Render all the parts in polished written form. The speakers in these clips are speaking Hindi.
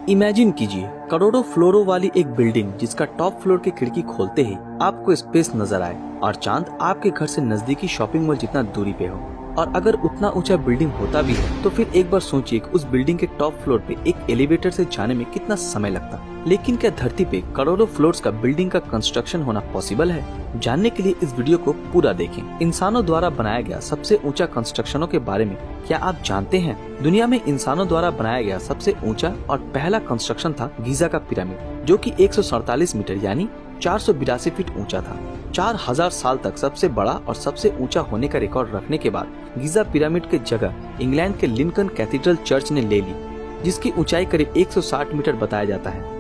इमेजिन कीजिए करोड़ों फ्लोरों वाली एक बिल्डिंग जिसका टॉप फ्लोर की खिड़की खोलते ही आपको स्पेस नजर आए और चांद आपके घर से नजदीकी शॉपिंग मॉल जितना दूरी पे हो। और अगर उतना ऊंचा बिल्डिंग होता भी है तो फिर एक बार सोचिए कि उस बिल्डिंग के टॉप फ्लोर पे एक एलिवेटर से जाने में कितना समय लगता। लेकिन क्या धरती पे करोड़ों फ्लोर्स का बिल्डिंग का कंस्ट्रक्शन होना पॉसिबल है? जानने के लिए इस वीडियो को पूरा देखें। इंसानों द्वारा बनाया गया सबसे ऊंचा कंस्ट्रक्शनों के बारे में क्या आप जानते हैं? दुनिया में इंसानों द्वारा बनाया गया सबसे ऊंचा और पहला कंस्ट्रक्शन था गीजा का पिरामिड, जो कि 147 मीटर यानी 482 फीट ऊंचा था। 4000 साल तक सबसे बड़ा और सबसे ऊंचा होने का रिकॉर्ड रखने के बाद गीजा पिरामिड की जगह इंग्लैंड के लिंकन कैथीड्रल चर्च ने ले ली, जिसकी ऊंचाई करीब 160 मीटर बताया जाता है।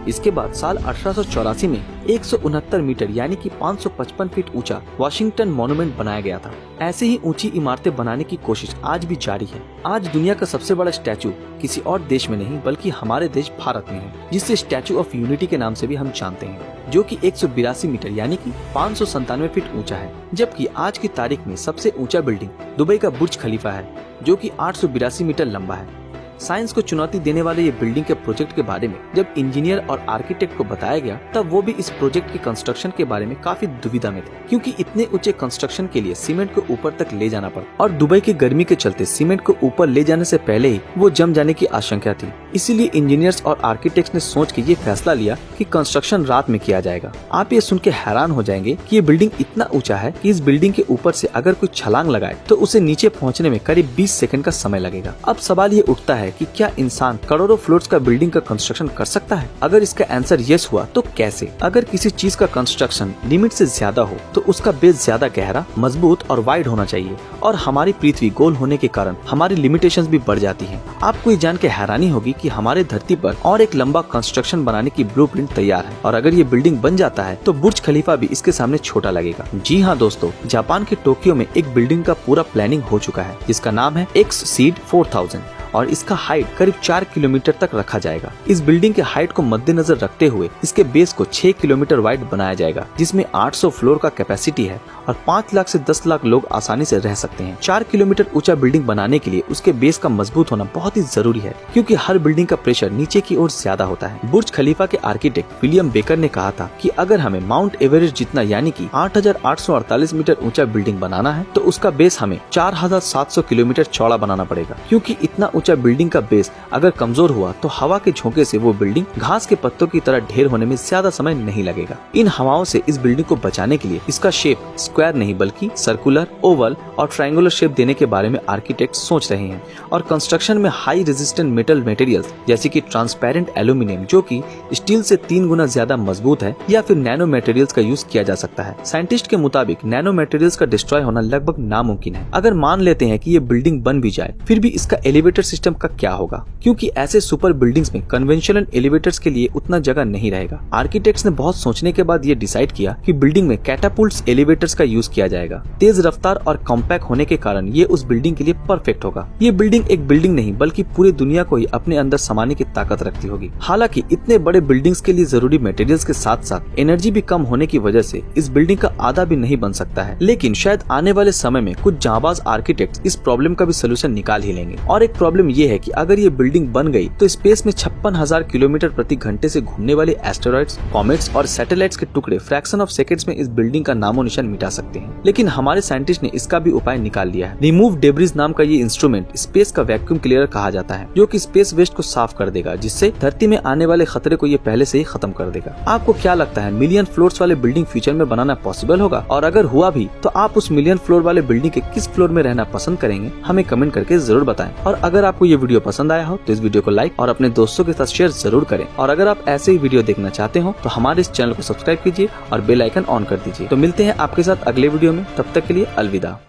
इसके बाद साल 1884 में 169 मीटर यानी कि 555 फीट ऊंचा वाशिंगटन मॉन्यूमेंट बनाया गया था। ऐसे ही ऊंची इमारतें बनाने की कोशिश आज भी जारी है। आज दुनिया का सबसे बड़ा स्टैचू किसी और देश में नहीं बल्कि हमारे देश भारत में है, जिसे स्टैचू ऑफ यूनिटी के नाम से भी हम जानते हैं, जो कि 182 मीटर यानी कि 597 फीट ऊंचा है। जबकि आज की तारीख में सबसे ऊंचा बिल्डिंग दुबई का बुर्ज खलीफा है, जो कि 882 मीटर लंबा है। साइंस को चुनौती देने वाले ये बिल्डिंग के प्रोजेक्ट के बारे में जब इंजीनियर और आर्किटेक्ट को बताया गया तब वो भी इस प्रोजेक्ट के कंस्ट्रक्शन के बारे में काफी दुविधा में थे, क्योंकि इतने ऊंचे कंस्ट्रक्शन के लिए सीमेंट को ऊपर तक ले जाना पड़ा और दुबई की गर्मी के चलते सीमेंट को ऊपर ले जाने से पहले ही वो जम जाने की आशंका थी। इसीलिए इंजीनियर्स और आर्किटेक्ट्स ने सोच के ये फैसला लिया कि कंस्ट्रक्शन रात में किया जाएगा। आप ये सुन के हैरान हो जाएंगे कि ये बिल्डिंग इतना ऊंचा है कि इस बिल्डिंग के ऊपर से अगर कोई छलांग लगाए तो उसे नीचे पहुँचने में करीब 20 सेकंड का समय लगेगा। अब सवाल ये उठता है कि क्या इंसान करोड़ों फ्लोर्स का बिल्डिंग का कंस्ट्रक्शन कर सकता है? अगर इसका आंसर यस हुआ तो कैसे? अगर किसी चीज का कंस्ट्रक्शन लिमिट से ज्यादा हो तो उसका बेस ज्यादा गहरा, मजबूत और वाइड होना चाहिए, और हमारी पृथ्वी गोल होने के कारण हमारी लिमिटेशंस भी बढ़ जाती हैं। आपको ये जान के हैरानी होगी कि हमारे धरती पर और एक लंबा कंस्ट्रक्शन बनाने की ब्लूप्रिंट तैयार है, और अगर ये बिल्डिंग बन जाता है तो बुर्ज खलीफा भी इसके सामने छोटा लगेगा। जी हाँ दोस्तों, जापान के टोक्यो में एक बिल्डिंग का पूरा प्लानिंग हो चुका है, जिसका नाम है एक्ससीड 4000 और इसका हाइट करीब 4 किलोमीटर तक रखा जाएगा। इस बिल्डिंग के हाइट को मद्देनजर रखते हुए इसके बेस को 6 किलोमीटर वाइड बनाया जाएगा, जिसमें 800 फ्लोर का कैपेसिटी है और 5 लाख से 10 लाख लोग आसानी से रह सकते हैं। 4 किलोमीटर ऊंचा बिल्डिंग बनाने के लिए उसके बेस का मजबूत होना बहुत ही जरूरी है, क्योंकि हर बिल्डिंग का प्रेशर नीचे की ओर ज्यादा होता है। बुर्ज खलीफा के आर्किटेक्ट विलियम बेकर ने कहा था कि अगर हमें माउंट एवरेस्ट जितना यानी कि 8,848 मीटर ऊंचा बिल्डिंग बनाना है तो उसका बेस हमें 4,700 किलोमीटर चौड़ा बनाना पड़ेगा, क्योंकि इतना ऊंचा बिल्डिंग का बेस अगर कमजोर हुआ तो हवा के झोंके से वो बिल्डिंग घास के पत्तों की तरह ढेर होने में ज्यादा समय नहीं लगेगा। इन हवाओं से इस बिल्डिंग को बचाने के लिए इसका शेप स्क्वायर नहीं बल्कि सर्कुलर, ओवल और ट्रायंगुलर शेप देने के बारे में आर्किटेक्ट सोच रहे हैं। और कंस्ट्रक्शन में हाई रेजिस्टेंट मेटल मटेरियल्स जैसे कि ट्रांसपेरेंट एल्यूमिनियम, जो कि स्टील से 3 गुना ज्यादा मजबूत है, या फिर नैनो मटेरियल्स का यूज किया जा सकता है। साइंटिस्ट के मुताबिक नैनो मटेरियल्स का डिस्ट्रॉय होना लगभग नामुमकिन है। अगर मान लेते हैं कि ये बिल्डिंग बन भी जाए फिर भी इसका एलिवेटर सिस्टम का क्या होगा, क्योंकि ऐसे सुपर बिल्डिंग्स में कन्वेंशनल एलिवेटर्स के लिए उतना जगह नहीं रहेगा। आर्किटेक्ट्स ने बहुत सोचने के बाद ये डिसाइड किया कि बिल्डिंग में कैटापुल्ट्स एलिवेटर्स का यूज किया जाएगा। तेज रफ्तार और कॉम्पैक्ट होने के कारण ये उस बिल्डिंग के लिए परफेक्ट होगा। ये बिल्डिंग एक बिल्डिंग नहीं बल्कि पूरी दुनिया को ही अपने अंदर समाने की ताकत रखती होगी। हालांकि इतने बड़े बिल्डिंग्स के लिए जरूरी मटेरियल्स के साथ साथ एनर्जी भी कम होने की वजह से इस बिल्डिंग का आधा भी नहीं बन सकता है। लेकिन शायद आने वाले समय में कुछ जांबाज आर्किटेक्ट्स इस प्रॉब्लम का भी सोल्यूशन निकाल ही लेंगे। और एक प्रॉब्लम ये है कि अगर ये बिल्डिंग बन गई तो स्पेस में 56,000 किलोमीटर प्रति घंटे से घूमने वाले एस्टेरॉइड्स, कॉमेट्स और सैटेलाइट्स के टुकड़े फ्रैक्शन ऑफ सेकंड्स में इस बिल्डिंग का नामो निशान मिटा सकते हैं। लेकिन हमारे साइंटिस्ट ने इसका भी उपाय निकाल लिया है। रिमूव डेब्रिज नाम का ये इंस्ट्रूमेंट स्पेस का वैक्यूम क्लियर कहा जाता है, जो कि स्पेस वेस्ट को साफ कर देगा, जिससे धरती में आने वाले खतरे को ये पहले से ही खत्म कर देगा। आपको क्या लगता है, मिलियन फ्लोर्स वाले बिल्डिंग फ्यूचर में बनाना पॉसिबल होगा? और अगर हुआ भी तो आप उस मिलियन फ्लोर वाले बिल्डिंग के किस फ्लोर में रहना पसंद करेंगे? हमें कमेंट करके जरूर बताएं। और अगर आपको ये वीडियो पसंद आया हो तो इस वीडियो को लाइक और अपने दोस्तों के साथ शेयर जरूर करें। और अगर आप ऐसे ही वीडियो देखना चाहते हो तो हमारे इस चैनल को सब्सक्राइब कीजिए और बेल आइकन ऑन कर दीजिए। तो मिलते हैं आपके साथ अगले वीडियो में, तब तक के लिए अलविदा।